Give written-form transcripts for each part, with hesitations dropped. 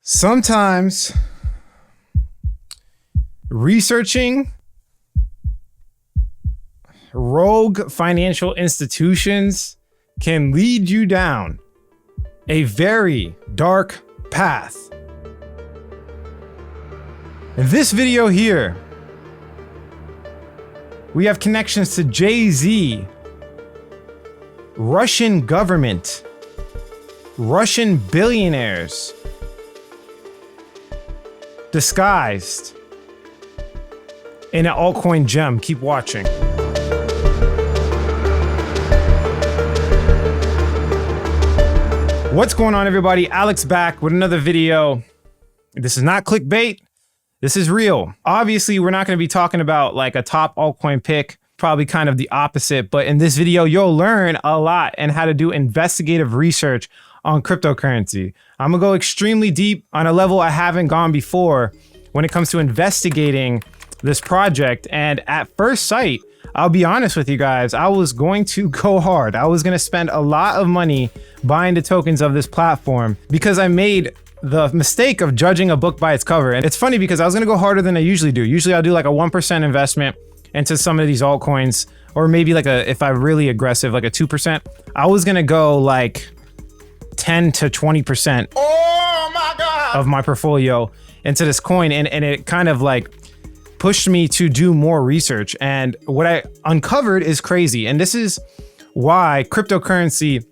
Sometimes researching rogue financial institutions can lead you down a very dark path. In this video here, we have connections to Jay-Z, Russian government, Russian billionaires, disguised in an altcoin gem. Keep watching. What's going on, everybody? Alex back with another video. This is not clickbait. This is real. Obviously, we're not going to be talking about like a top altcoin pick, probably kind of the opposite. But in this video, you'll learn a lot and how to do investigative research on cryptocurrency. I'm gonna go extremely deep on a level I haven't gone before when it comes to investigating this project. And at first sight, I'll be honest with you guys, I was going to go hard. I was gonna spend a lot of money buying the tokens of this platform because I made the mistake of judging a book by its cover. And it's funny because I was gonna go harder than I usually do. Usually I'll do like a 1% investment into some of these altcoins, or maybe like if I'm really aggressive, like a 2%. I was gonna go like 10 to 20% of my portfolio into this coin, and it kind of like pushed me to do more research. And what I uncovered is crazy, and this is why cryptocurrency,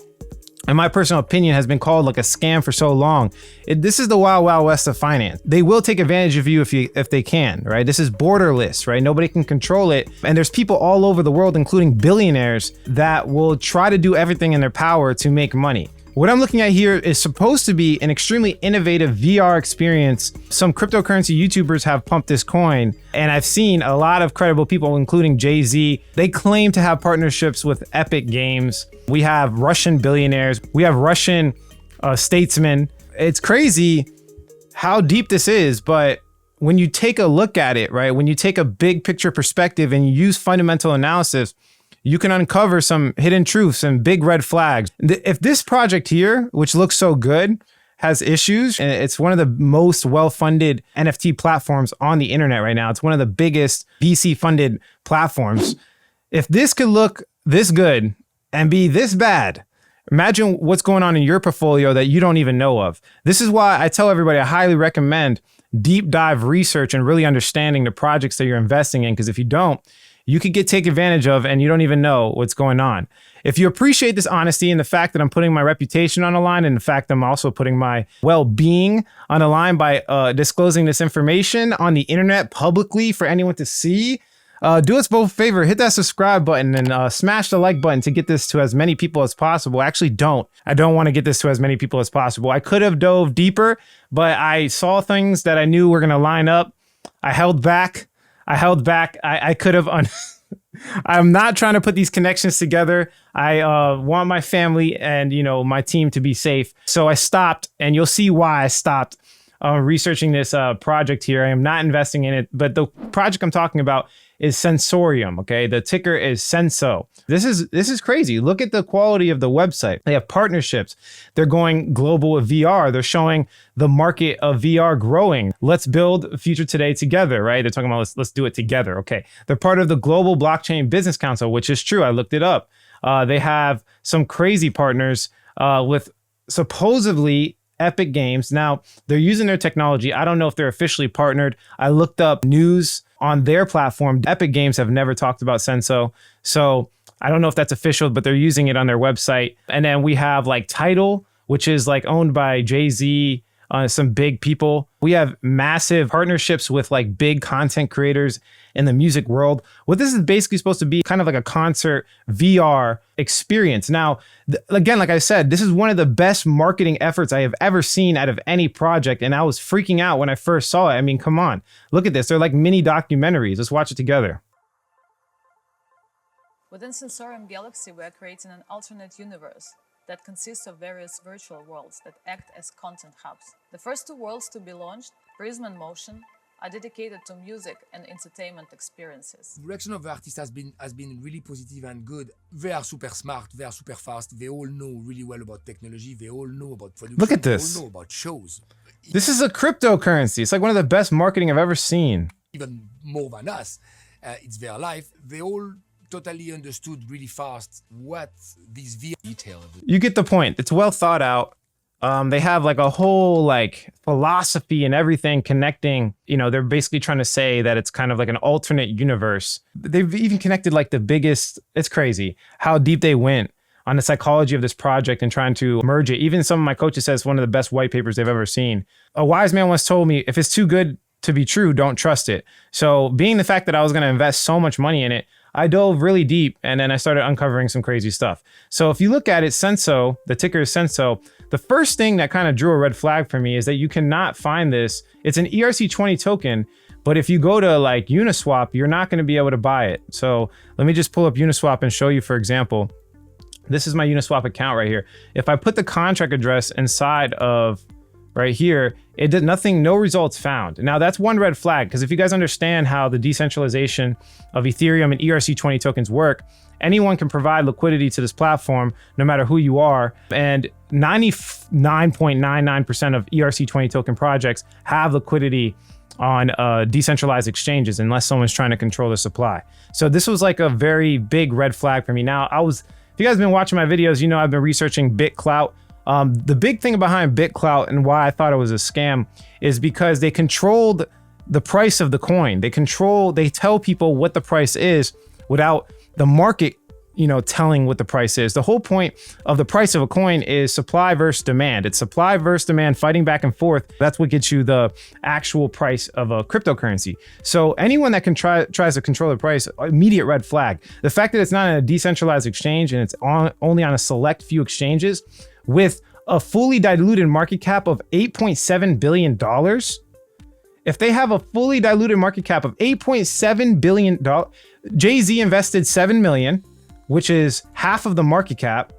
in my personal opinion, has been called like a scam for so long. This is the wild, wild west of finance. They will take advantage of you if they can, right? This is borderless, right? Nobody can control it. And there's people all over the world, including billionaires, that will try to do everything in their power to make money. What I'm looking at here is supposed to be an extremely innovative VR experience. Some cryptocurrency YouTubers have pumped this coin, and I've seen a lot of credible people, including Jay-Z. They claim to have partnerships with Epic Games. We have Russian billionaires. We have Russian statesmen. It's crazy how deep this is, but when you take a look at it, right, when you take a big picture perspective and you use fundamental analysis, you can uncover some hidden truths and big red flags. If this project here, which looks so good, has issues, and it's one of the most well-funded NFT platforms on the internet right now. It's one of the biggest VC-funded platforms. If this could look this good and be this bad, imagine what's going on in your portfolio that you don't even know of. This is why I tell everybody I highly recommend deep dive research and really understanding the projects that you're investing in, because if you don't, you could get taken advantage of and you don't even know what's going on. If you appreciate this honesty and the fact that I'm putting my reputation on the line, and the fact that I'm also putting my well-being on the line by disclosing this information on the internet publicly for anyone to see, do us both a favor, hit that subscribe button and smash the like button to get this to as many people as possible. Actually, I don't want to get this to as many people as possible. I could have dove deeper, but I saw things that I knew were going to line up. I held back. I could have. I'm not trying to put these connections together. I want my family and my team to be safe. So I stopped, and you'll see why I stopped researching this project here. I am not investing in it, but the project I'm talking about is Sensorium. Okay, the ticker is SENSO. This is crazy. Look at the quality of the website. They have partnerships. They're going global with VR. They're showing the market of VR growing. Let's build a future today together, right? They're talking about let's do it together. Okay, they're part of the Global Blockchain Business Council, which is true. I looked it up. They have some crazy partners with supposedly Epic Games. Now, they're using their technology. I don't know if they're officially partnered. I looked up news on their platform. Epic Games have never talked about SENSO, so I don't know if that's official, but they're using it on their website. And then we have like Tidal, which is like owned by Jay-Z, some big people. We have massive partnerships with like big content creators in the music world. What this is basically supposed to be kind of like a concert VR experience. Now, again, like I said, this is one of the best marketing efforts I have ever seen out of any project. And I was freaking out when I first saw it. I mean, come on, look at this. They're like mini documentaries. Let's watch it together. Within Sensorium Galaxy, we are creating an alternate universe that consists of various virtual worlds that act as content hubs. The first two worlds to be launched, Prism and Motion, are dedicated to music and entertainment experiences. The direction of the artist has been really positive and good. They are super smart, they are super fast, they all know really well about technology, they all know about production, Look at this. They all know about shows. This is a cryptocurrency. It's like one of the best marketing I've ever seen. Even more than us. It's their life. They all totally understood really fast what these detail. You get the point. It's well thought out. They have like a whole like philosophy and everything connecting, you know, they're basically trying to say that it's kind of like an alternate universe. They've even connected like the biggest, it's crazy how deep they went on the psychology of this project and trying to merge it. Even some of my coaches says it's one of the best white papers they've ever seen. A wise man once told me, if it's too good to be true, don't trust it. So being the fact that I was going to invest so much money in it, I dove really deep and then I started uncovering some crazy stuff. So if you look at it, SENSO, the ticker is SENSO. The first thing that kind of drew a red flag for me is that you cannot find this. It's an ERC20 token, but if you go to like Uniswap, you're not going to be able to buy it. So let me just pull up Uniswap and show you, for example, this is my Uniswap account right here. If I put the contract address inside of right here, it did nothing, no results found. Now that's one red flag, because if you guys understand how the decentralization of Ethereum and ERC20 tokens work, anyone can provide liquidity to this platform, no matter who you are. And 99.99% of ERC20 token projects have liquidity on decentralized exchanges, unless someone's trying to control the supply. So this was like a very big red flag for me. Now, if you guys have been watching my videos, you know I've been researching Bitclout. The big thing behind Bitclout and why I thought it was a scam is because they controlled the price of the coin. They tell people what the price is without the market, you know, telling what the price is. The whole point of the price of a coin is supply versus demand. It's supply versus demand fighting back and forth. That's what gets you the actual price of a cryptocurrency. So anyone that tries to control the price, immediate red flag. The fact that it's not in a decentralized exchange and it's only on a select few exchanges with a fully diluted market cap of $8.7 billion. If they have a fully diluted market cap of $8.7 billion, Jay-Z invested 7 million, which is half of the market cap.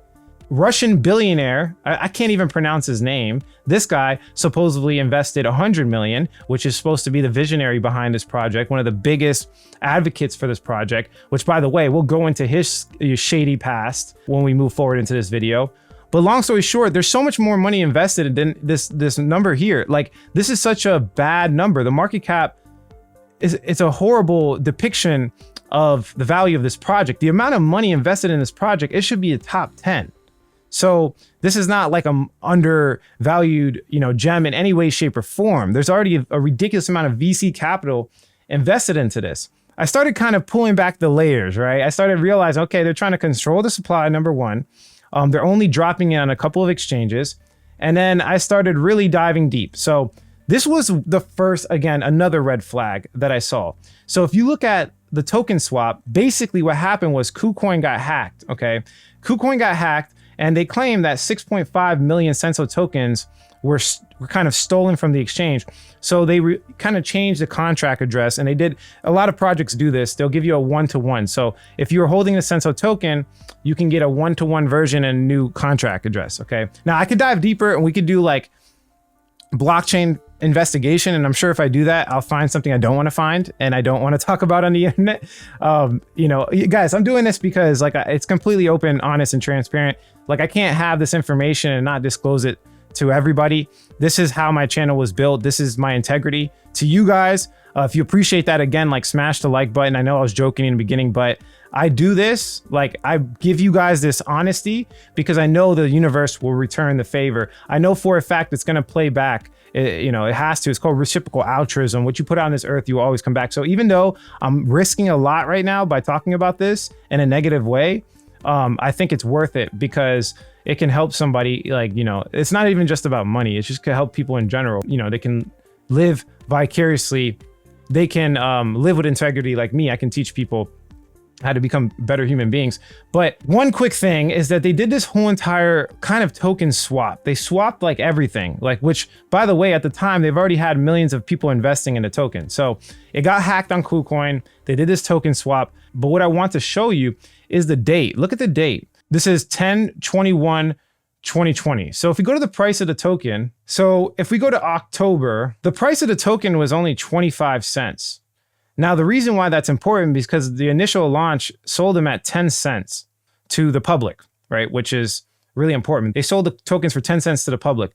Russian billionaire, I can't even pronounce his name. This guy supposedly invested 100 million, which is supposed to be the visionary behind this project, one of the biggest advocates for this project, which by the way, we'll go into his shady past when we move forward into this video. But long story short, there's so much more money invested than this number here. Like, this is such a bad number. The market cap it's a horrible depiction of the value of this project. The amount of money invested in this project, it should be a top 10. So this is not like an undervalued, you know, gem in any way, shape, or form. There's already a ridiculous amount of VC capital invested into this. I started kind of pulling back the layers, right? I started realizing, okay, they're trying to control the supply, number one. They're only dropping it on a couple of exchanges. And then I started really diving deep. So this was the first, again, another red flag that I saw. So if you look at the token swap, basically what happened was KuCoin got hacked, okay? KuCoin got hacked and they claim that 6.5 million SENSO tokens were kind of stolen from the exchange. So they kind of changed the contract address, and they did, a lot of projects do this. They'll give you a one-to-one. So if you're holding a SENSO token, you can get a one-to-one version and new contract address, okay? Now I could dive deeper and we could do like blockchain investigation. And I'm sure if I do that, I'll find something I don't want to find and I don't want to talk about on the internet. You know, guys, I'm doing this because like it's completely open, honest, and transparent. Like I can't have this information and not disclose it to everybody. This is how my channel was built. This is my integrity to you guys. If you appreciate that, again, like smash the like button. I know I was joking in the beginning, but I do this, like I give you guys this honesty because I know the universe will return the favor. I know for a fact it's going to play back. You know, it has to. It's called reciprocal altruism. What you put out on this earth, you will always come back. So even though I'm risking a lot right now by talking about this in a negative way, I think it's worth it because it can help somebody. Like, you know, it's not even just about money. It's just to help people in general. You know, they can live vicariously. They can live with integrity like me. I can teach people how to become better human beings. But one quick thing is that they did this whole entire kind of token swap. They swapped like everything, like, which by the way, at the time, they've already had millions of people investing in the token. So it got hacked on KuCoin. They did this token swap. But what I want to show you is the date. Look at the date. This is 10/21 2020. So if we go to the price of the token, so if we go to October, the price of the token was only 25 cents. Now, the reason why that's important is because the initial launch sold them at 10 cents to the public, right? Which is really important. They sold the tokens for 10 cents to the public.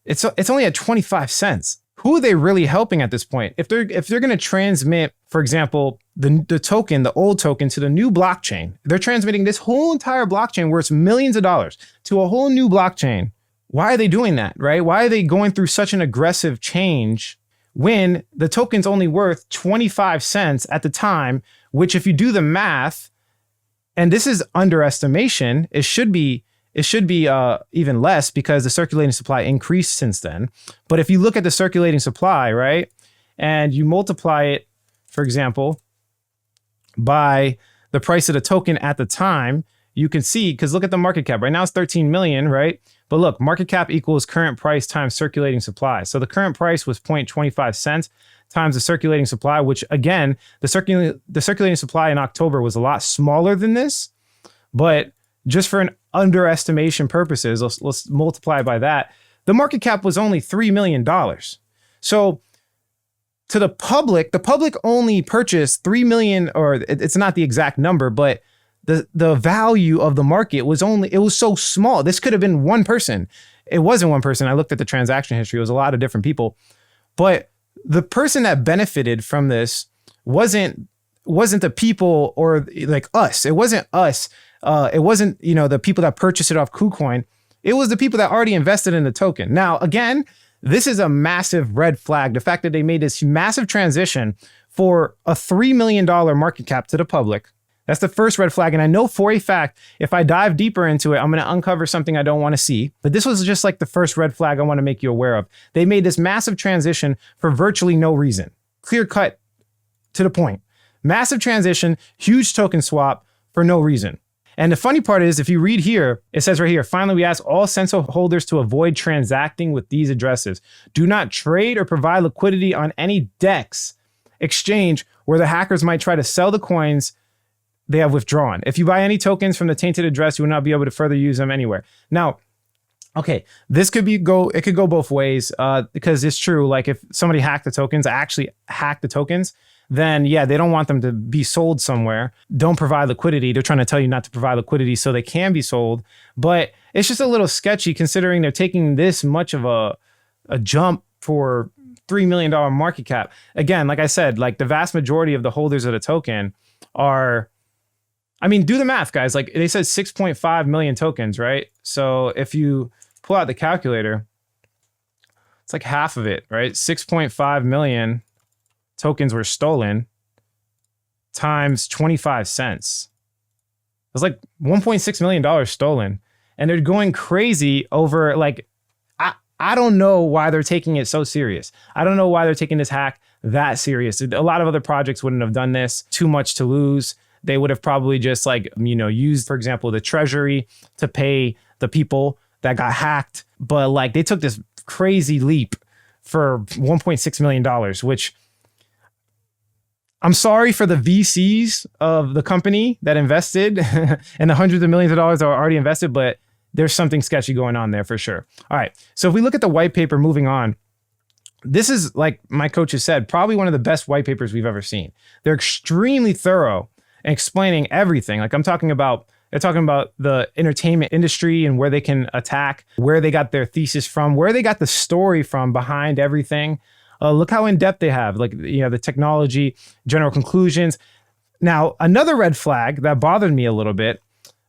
It's only at 25 cents. Who are they really helping at this point? If they're going to transmit, for example, the token, the old token to the new blockchain, they're transmitting this whole entire blockchain worth millions of dollars to a whole new blockchain. Why are they doing that, right? Why are they going through such an aggressive change when the token's only worth 25 cents at the time, which if you do the math, and this is underestimation, it should be even less because the circulating supply increased since then. But if you look at the circulating supply, right, and you multiply it, for example, by the price of the token at the time, you can see, because look at the market cap. Right now it's 13 million, right? But look, market cap equals current price times circulating supply. So the current price was 0.25 cents times the circulating supply, which again, the circulating supply in October was a lot smaller than this. But just for an underestimation purposes, let's multiply by that. The market cap was only $3 million. So to the public only purchased 3 million, or it's not the exact number, but the value of the market was so small. This could have been one person. It wasn't one person. I looked at the transaction history. It was a lot of different people. But the person that benefited from this wasn't the people or like us. It wasn't us. It wasn't, the people that purchased it off KuCoin. It was the people that already invested in the token. Now, again, this is a massive red flag. The fact that they made this massive transition for a $3 million market cap to the public. That's the first red flag. And I know for a fact, if I dive deeper into it, I'm going to uncover something I don't want to see. But this was just like the first red flag I want to make you aware of. They made this massive transition for virtually no reason. Clear cut to the point. Massive transition, huge token swap for no reason. And the funny part is, if you read here, it says right here, finally, we ask all SENSO holders to avoid transacting with these addresses. Do not trade or provide liquidity on any DEX exchange where the hackers might try to sell the coins they have withdrawn. If you buy any tokens from the tainted address, you will not be able to further use them anywhere. Now, okay, it could go both ways because it's true. Like if somebody hacked the tokens, actually hacked the tokens, then yeah, they don't want them to be sold somewhere. Don't provide liquidity. They're trying to tell you not to provide liquidity so they can be sold. But it's just a little sketchy considering they're taking this much of a jump for $3 million market cap. Again, like I said, like the vast majority of the holders of the token are, I mean, do the math, guys. Like they said 6.5 million tokens, right? So if you pull out the calculator, it's like half of it, right? 6.5 million tokens were stolen times 25 cents. It was like $1.6 million stolen. And they're going crazy over like, I don't know why they're taking it so serious. I don't know why they're taking this hack that serious. A lot of other projects wouldn't have done this. Too much to lose. They would have probably just like, used, for example, the treasury to pay the people that got hacked. But like they took this crazy leap for $1.6 million, which I'm sorry for the VCs of the company that invested and the hundreds of millions of dollars that were already invested, but there's something sketchy going on there for sure. All right. So if we look at the white paper moving on, this is, like my coach has said, probably one of the best white papers we've ever seen. They're extremely thorough and explaining everything. Like they're talking about the entertainment industry and where they can attack, where they got their thesis from, where they got the story from behind everything. Look how in depth they have, like, the technology, general conclusions. Now, another red flag that bothered me a little bit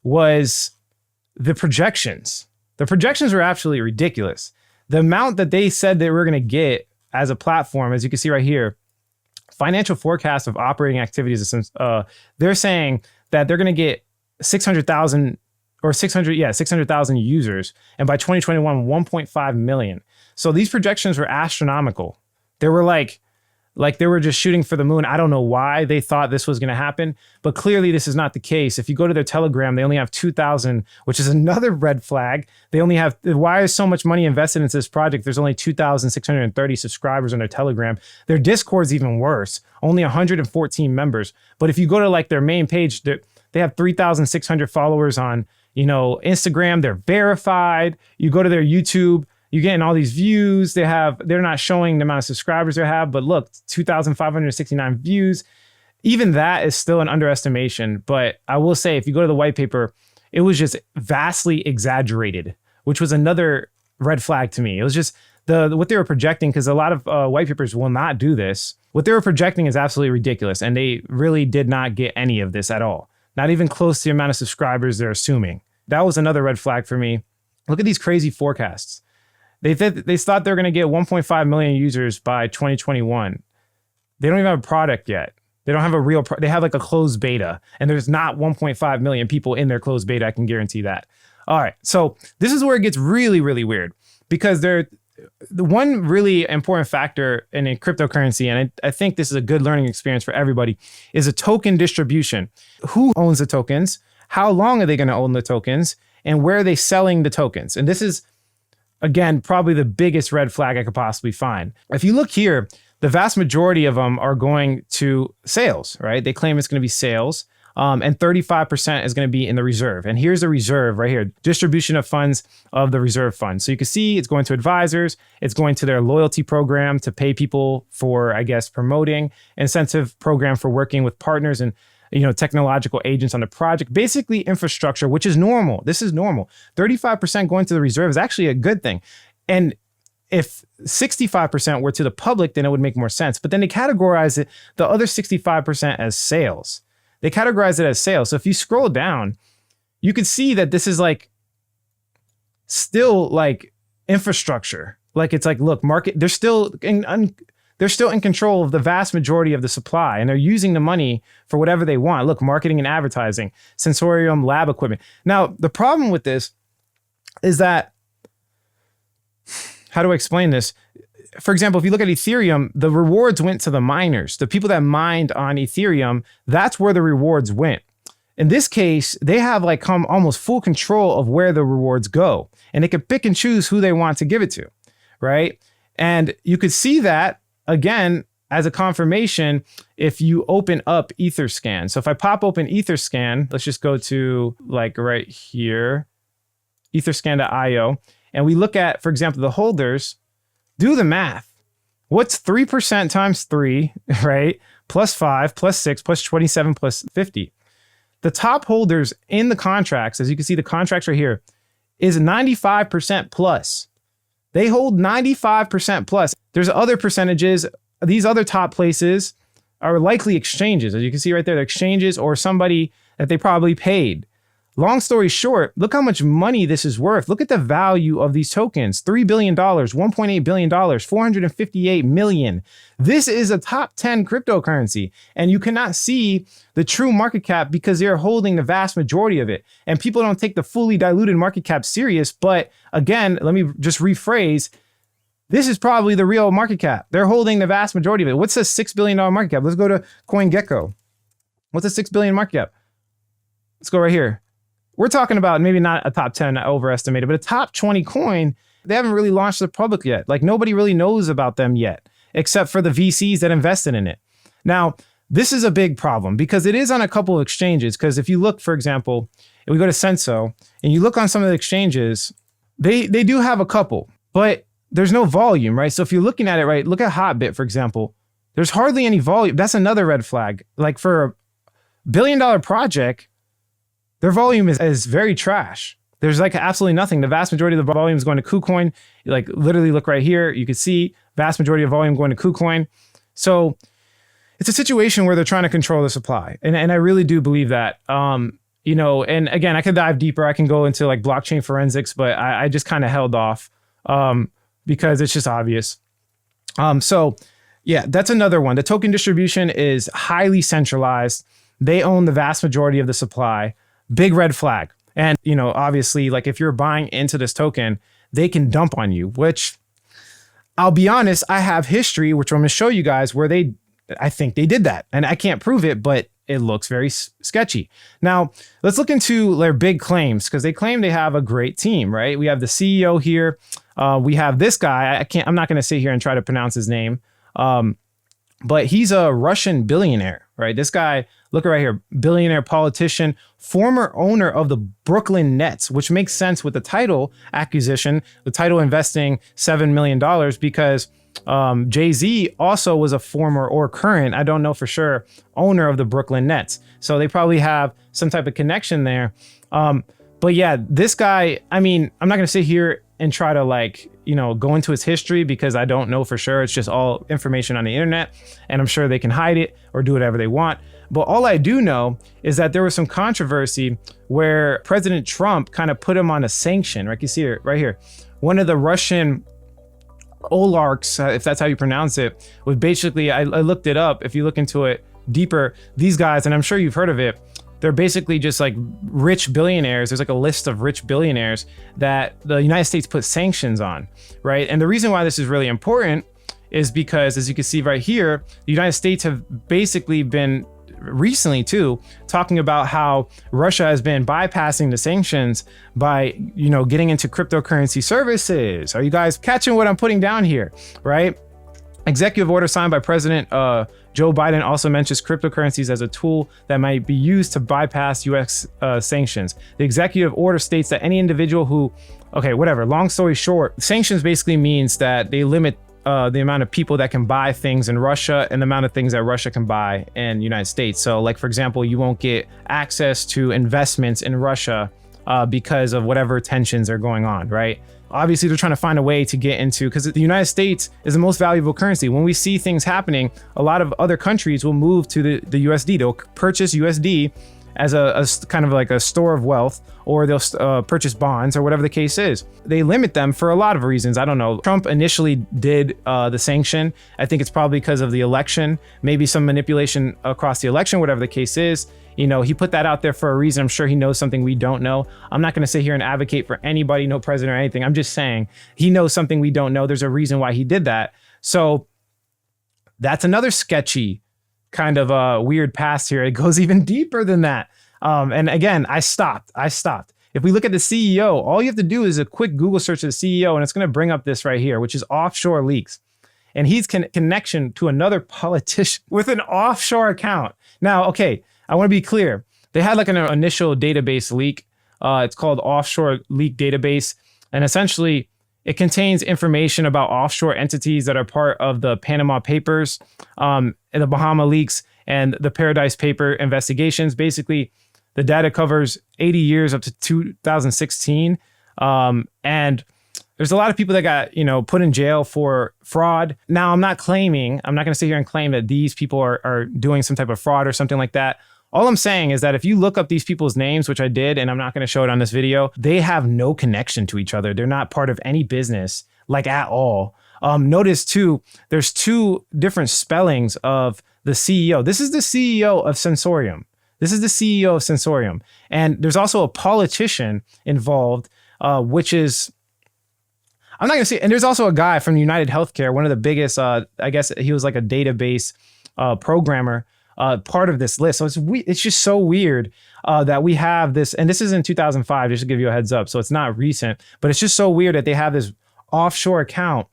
was the projections. The projections were absolutely ridiculous. The amount that they said that we're going to get as a platform, as you can see right here, financial forecast of operating activities, they're saying that they're going to get 600,000 users. And by 2021, 1.5 million. So these projections were astronomical. They were like they were just shooting for the moon. I don't know why they thought this was going to happen, but clearly this is not the case. If you go to their Telegram, they only have 2,000, which is another red flag. They only have, why is so much money invested into this project? There's only 2,630 subscribers on their Telegram. Their Discord's even worse, only 114 members. But if you go to like their main page, they have 3,600 followers on Instagram, they're verified. You go to their YouTube, you're getting all these views. They're not showing the amount of subscribers they have, but look, 2,569 views. Even that is still an underestimation. But I will say, if you go to the white paper, it was just vastly exaggerated, which was another red flag to me. It was just what they were projecting, because a lot of white papers will not do this. What they were projecting is absolutely ridiculous, and they really did not get any of this at all. Not even close to the amount of subscribers they're assuming. That was another red flag for me. Look at these crazy forecasts. They thought they were going to get 1.5 million users by 2021. They don't even have a product yet. They don't have a real they have like a closed beta, and there's not 1.5 million people in their closed beta. I can guarantee that. All right. So this is where it gets really, really weird, because the one really important factor in a cryptocurrency, and I think this is a good learning experience for everybody, is a token distribution. Who owns the tokens? How long are they going to own the tokens? And where are they selling the tokens? And this is, again, probably the biggest red flag I could possibly find. If you look here, the vast majority of them are going to sales, right? They claim it's going to be sales, and 35% is going to be in the reserve. And here's the reserve right here, distribution of funds of the reserve fund. So you can see it's going to advisors, it's going to their loyalty program to pay people for, I guess, promoting, incentive program for working with partners and technological agents on the project, basically infrastructure, which is normal. This is normal. 35% going to the reserve is actually a good thing. And if 65% were to the public, then it would make more sense. But then they categorize it, the other 65% as sales. They categorize it as sales. So if you scroll down, you can see that this is like still like infrastructure. Like it's like, look, market, they're still in control of the vast majority of the supply, and they're using the money for whatever they want. Look, marketing and advertising, Sensorium, lab equipment. Now, the problem with this is that, how do I explain this? For example, if you look at Ethereum, the rewards went to the miners. The people that mined on Ethereum, that's where the rewards went. In this case, they have like almost full control of where the rewards go, and they can pick and choose who they want to give it to, right? And you could see that, again, as a confirmation, if you open up Etherscan. So if I pop open Etherscan, let's just go to like right here, etherscan.io, and we look at, for example, the holders. Do the math. What's 3% times 3, right? Plus 5, plus 6, plus 27, plus 50. The top holders in the contracts, as you can see, the contracts right here, is 95% plus. They hold 95% plus. There's other percentages. These other top places are likely exchanges. As you can see right there, the exchanges or somebody that they probably paid. Long story short, look how much money this is worth. Look at the value of these tokens. $3 billion, $1.8 billion, 458 million. This is a top 10 cryptocurrency, and you cannot see the true market cap because they're holding the vast majority of it. And people don't take the fully diluted market cap serious. But again, let me just rephrase. This is probably the real market cap. They're holding the vast majority of it. What's a $6 billion market cap? Let's go to CoinGecko. What's a $6 billion market cap? Let's go right here. We're talking about maybe not a top 10, I overestimated, but a top 20 coin. They haven't really launched the public yet. Like nobody really knows about them yet, except for the VCs that invested in it. Now, this is a big problem because it is on a couple of exchanges. Because if you look, for example, if we go to SENSO and you look on some of the exchanges, they do have a couple, but there's no volume, right? So if you're looking at it, right, look at Hotbit, for example. There's hardly any volume. That's another red flag. Like for a $1 billion project, their volume is very trash. There's like absolutely nothing. The vast majority of the volume is going to KuCoin. Like literally look right here. You can see vast majority of volume going to KuCoin. So it's a situation where they're trying to control the supply. And I really do believe that. And again, I could dive deeper. I can go into like blockchain forensics, but I just kind of held off because it's just obvious. So yeah, that's another one. The token distribution is highly centralized. They own the vast majority of the supply. Big red flag. And, obviously, like if you're buying into this token, they can dump on you, which I'll be honest, I have history, which I'm going to show you guys where I think they did that. And I can't prove it, but it looks very sketchy. Now, let's look into their big claims because they claim they have a great team, right? We have the CEO here. We have this guy. I'm not going to sit here and try to pronounce his name. But he's a Russian billionaire, right? This guy Look right here, billionaire politician, former owner of the Brooklyn Nets, which makes sense with the title acquisition, the title investing $7 million because Jay-Z also was a former or current, I don't know for sure, owner of the Brooklyn Nets. So they probably have some type of connection there. But yeah, this guy, I mean, I'm not going to sit here and try to like, you know, go into his history because I don't know for sure. It's just all information on the internet and I'm sure they can hide it or do whatever they want. But all I do know is that there was some controversy where President Trump kind of put him on a sanction, right? You see it right here. One of the Russian oligarchs, if that's how you pronounce it, was basically, I looked it up. If you look into it deeper, these guys, and I'm sure you've heard of it, they're basically just like rich billionaires. There's like a list of rich billionaires that the United States put sanctions on, right? And the reason why this is really important is because, as you can see right here, the United States have basically been recently too talking about how Russia has been bypassing the sanctions by, you know, getting into cryptocurrency services. Are you guys catching what I'm putting down here, right? Executive order signed by President Joe Biden also mentions cryptocurrencies as a tool that might be used to bypass U.S. Sanctions. The executive order states that any individual who, okay, whatever, long story short, sanctions basically means that they limit the amount of people that can buy things in Russia and the amount of things that Russia can buy in the United States. So like, for example, you won't get access to investments in Russia because of whatever tensions are going on, right? Obviously, they're trying to find a way to get into, because the United States is the most valuable currency. When we see things happening, a lot of other countries will move to the USD. They'll purchase USD as a kind of like a store of wealth, or they'll purchase bonds or whatever the case is. They limit them for a lot of reasons. I don't know. Trump initially did the sanction. I think it's probably because of the election, maybe some manipulation across the election, whatever the case is. You know, he put that out there for a reason. I'm sure he knows something we don't know. I'm not going to sit here and advocate for anybody, no president or anything. I'm just saying he knows something we don't know. There's a reason why he did that. So that's another sketchy kind of weird past here. It goes even deeper than that. And again, I stopped. If we look at the CEO, all you have to do is a quick Google search of the CEO, and it's going to bring up this right here, which is offshore leaks. And he's connection to another politician with an offshore account. Now, okay, I want to be clear. They had like an initial database leak. It's called Offshore Leak Database. And essentially, it contains information about offshore entities that are part of the Panama Papers, and the Bahama leaks, and the Paradise Paper investigations. Basically, the data covers 80 years up to 2016. And there's a lot of people that got, you know, put in jail for fraud. Now, I'm not going to sit here and claim that these people are doing some type of fraud or something like that. All I'm saying is that if you look up these people's names, which I did, and I'm not going to show it on this video, they have no connection to each other. They're not part of any business, like at all. Notice too, there's two different spellings of the CEO. This is the CEO of Sensorium. And there's also a politician involved, which is, I'm not going to say, and there's also a guy from United Healthcare, one of the biggest, I guess he was like a database programmer, part of this list. So it's just so weird that we have this, and this is in 2005, just to give you a heads up. So it's not recent, but it's just so weird that they have this offshore account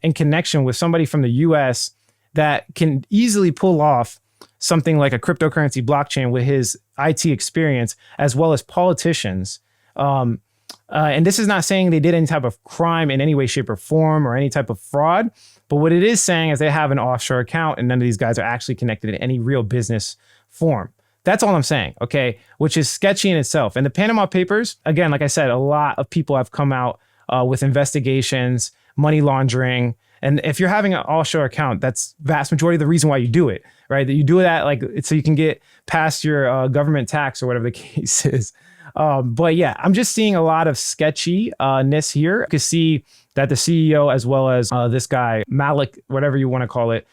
in connection with somebody from the US that can easily pull off something like a cryptocurrency blockchain with his IT experience, as well as politicians. And this is not saying they did any type of crime in any way, shape, or form, or any type of fraud. But what it is saying is they have an offshore account and none of these guys are actually connected in any real business form. That's all I'm saying, okay? Which is sketchy in itself. And the Panama Papers, again, like I said, a lot of people have come out with investigations, money laundering. And if you're having an offshore account, that's vast majority of the reason why you do it, right? That you do that like so you can get past your government tax or whatever the case is. But yeah, I'm just seeing a lot of sketchiness here. You can see that the CEO, as well as this guy, Malik, whatever you want to call it,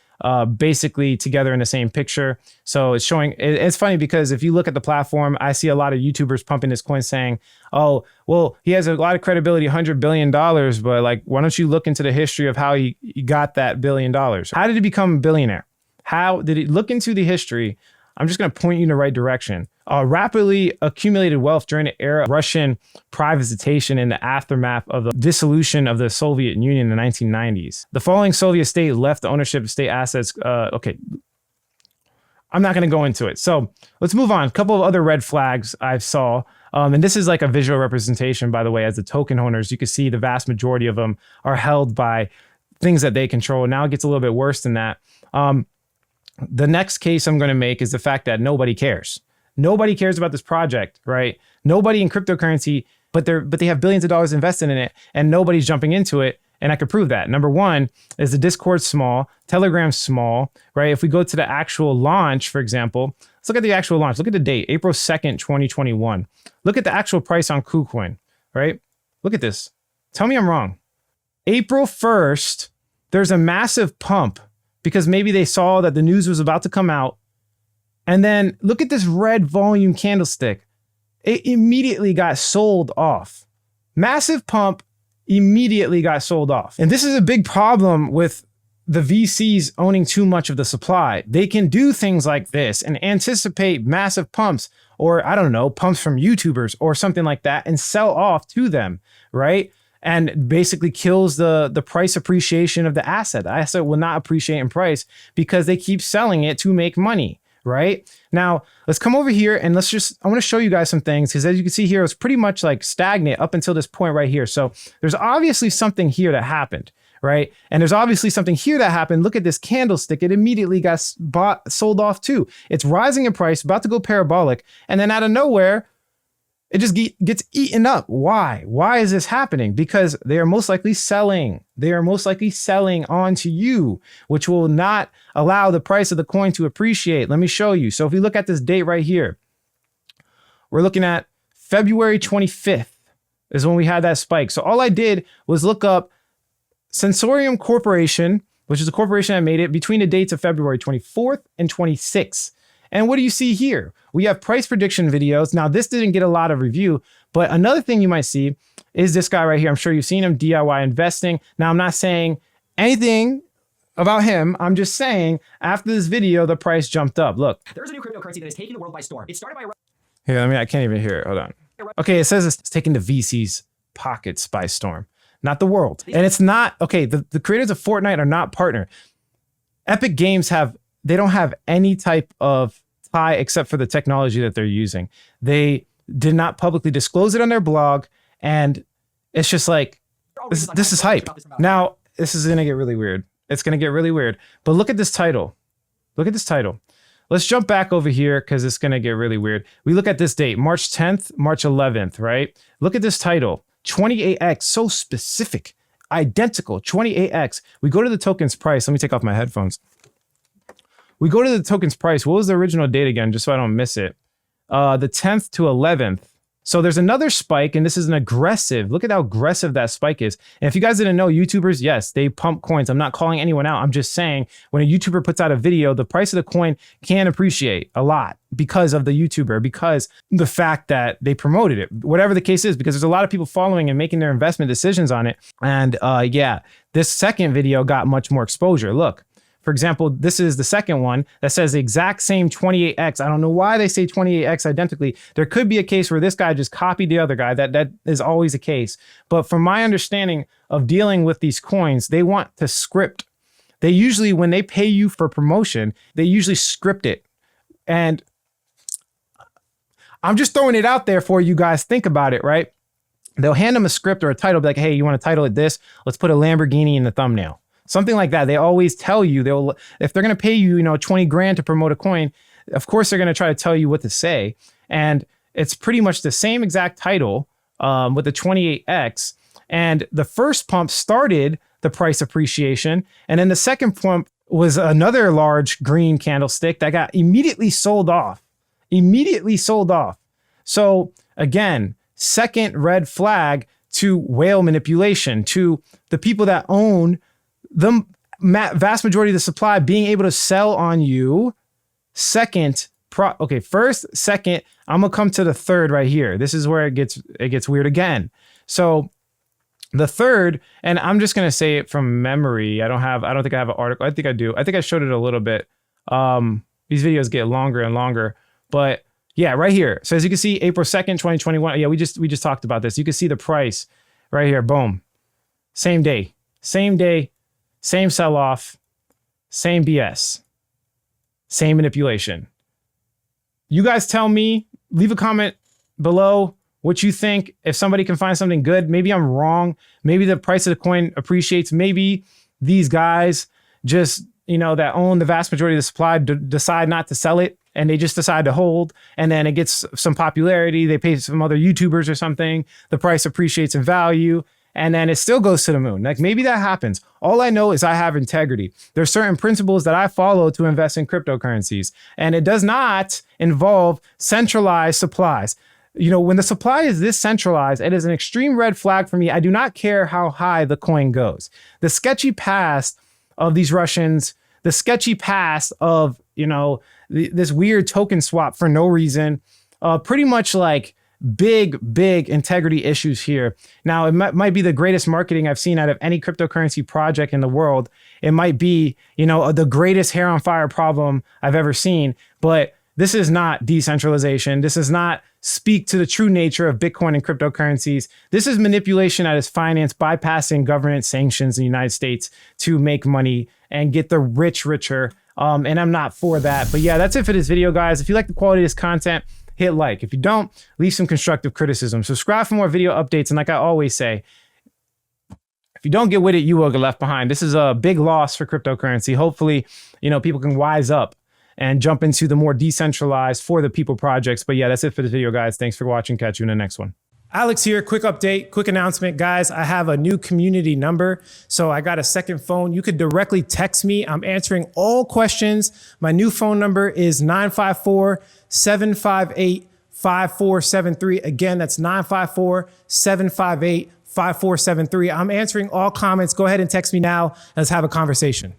basically together in the same picture. So it's showing, it's funny because if you look at the platform, I see a lot of YouTubers pumping this coin saying, oh, well, he has a lot of credibility, $100 billion, but like, why don't you look into the history of how he got that $1 billion? How did he become a billionaire? How did he look into the history? I'm just going to point you in the right direction. Rapidly accumulated wealth during the era of Russian privatization in the aftermath of the dissolution of the Soviet Union in the 1990s. The following Soviet state left the ownership of state assets. I'm not going to go into it. So let's move on. A couple of other red flags I saw. And this is like a visual representation, by the way, as the token owners. You can see the vast majority of them are held by things that they control. Now it gets a little bit worse than that. The next case I'm going to make is the fact that nobody cares. Nobody cares about this project, right? Nobody in cryptocurrency, but they have billions of dollars invested in it, and nobody's jumping into it. And I could prove that. Number one is the Discord's small, Telegram's small, right? If we go to the actual launch, for example, let's look at the actual launch. Look at the date, April 2nd, 2021. Look at the actual price on KuCoin, right? Look at this. Tell me I'm wrong. April 1st, there's a massive pump because maybe they saw that the news was about to come out. And then look at this red volume candlestick. It immediately got sold off. Massive pump, immediately got sold off. And this is a big problem with the VCs owning too much of the supply. They can do things like this and anticipate massive pumps, or I don't know, pumps from YouTubers or something like that, and sell off to them, right? And basically kills the price appreciation of the asset. The asset will not appreciate in price because they keep selling it to make money, right? Now, let's come over here and I want to show you guys some things, because as you can see here, it's pretty much like stagnant up until this point right here. So there's obviously something here that happened, right? And there's obviously something here that happened. Look at this candlestick. It immediately got sold off too. It's rising in price, about to go parabolic. And then out of nowhere, it just gets eaten up. Why? Why is this happening? Because they are most likely selling. They are most likely selling onto you, which will not allow the price of the coin to appreciate. Let me show you. So if we look at this date right here, we're looking at February 25th is when we had that spike. So all I did was look up Sensorium Corporation, which is a corporation that made it between the dates of February 24th and 26th. And what do you see here? We have price prediction videos. Now, this didn't get a lot of review, but another thing you might see is this guy right here. I'm sure you've seen him, DIY Investing. Now, I'm not saying anything about him. I'm just saying after this video, the price jumped up. Look. There's a new cryptocurrency that is taking the world by storm. It started by... Here, I can't even hear it. Hold on. Okay, it says it's taking the VC's pockets by storm, not the world. And it's not, okay, the creators of Fortnite are not partner. Epic Games they don't have any type of tie except for the technology that they're using. They did not publicly disclose it on their blog, and it's just like, this is hype. Now, this is gonna get really weird. It's gonna get really weird. But look at this title. Look at this title. Let's jump back over here because it's gonna get really weird. We look at this date, March 10th, March 11th, right? Look at this title, 28x, so specific, identical, 28x. We go to the token's price. Let me take off my headphones. We go to the token's price. What was the original date again, just so I don't miss it? The 10th to 11th. So there's another spike, and this is an aggressive. Look at how aggressive that spike is. And if you guys didn't know, YouTubers, yes, they pump coins. I'm not calling anyone out. I'm just saying when a YouTuber puts out a video, the price of the coin can appreciate a lot because of the YouTuber, because the fact that they promoted it, whatever the case is, because there's a lot of people following and making their investment decisions on it. And yeah, this second video got much more exposure. Look. For example, this is the second one that says the exact same 28x. I don't know why they say 28x identically. There could be a case where this guy just copied the other guy. That is always the case. But from my understanding of dealing with these coins, they want to script. They usually, when they pay you for promotion, they usually script it. And I'm just throwing it out there for you guys. Think about it, right? They'll hand them a script or a title, be like, hey, you want to title it this? Let's put a Lamborghini in the thumbnail. Something like that. They always tell you, if they're going to pay you, 20 grand to promote a coin, of course, they're going to try to tell you what to say. And it's pretty much the same exact title with the 28x. And the first pump started the price appreciation. And then the second pump was another large green candlestick that got immediately sold off. Immediately sold off. So again, second red flag to whale manipulation, to the people that own the vast majority of the supply being able to sell on you. First, second, I'm gonna come to the third right here. This is where it gets weird again. So the third, and I'm just gonna say it from memory. I don't think I have an article. I think I do. I think I showed it a little bit. These videos get longer and longer, but yeah, right here. So as you can see, April 2nd, 2021. Yeah, we just talked about this. You can see the price right here. Boom. Same day. Same sell-off, same BS. Same manipulation. You guys tell me, leave a comment below what you think. If somebody can find something good, maybe I'm wrong. Maybe the price of the coin appreciates. Maybe these guys just, that own the vast majority of the supply decide not to sell it, and they just decide to hold, and then it gets some popularity. They pay some other YouTubers or something. The price appreciates in value, and then it still goes to the moon. Like, maybe that happens. All I know is I have integrity. There's certain principles that I follow to invest in cryptocurrencies, and it does not involve centralized supplies. When the supply is this centralized, it is an extreme red flag for me. I do not care how high the coin goes. The sketchy past of these Russians, the sketchy past of, this weird token swap for no reason, pretty much like big integrity issues here. Now, it might be the greatest marketing I've seen out of any cryptocurrency project in the world. It might be, the greatest hair on fire problem I've ever seen, but this is not decentralization. This does not speak to the true nature of Bitcoin and cryptocurrencies. This is manipulation at its finance, bypassing government sanctions in the United States to make money and get the rich richer. And I'm not for that. But yeah, that's it for this video, guys. If you like the quality of this content, hit like. If you don't, leave some constructive criticism. Subscribe for more video updates. And like I always say, if you don't get with it, you will get left behind. This is a big loss for cryptocurrency. Hopefully, people can wise up and jump into the more decentralized for the people projects. But yeah, that's it for this video, guys. Thanks for watching. Catch you in the next one. Alex here, quick update, quick announcement. Guys, I have a new community number. So I got a second phone. You could directly text me. I'm answering all questions. My new phone number is 954-758-5473. Again, that's 954-758-5473. I'm answering all comments. Go ahead and text me now. Let's have a conversation.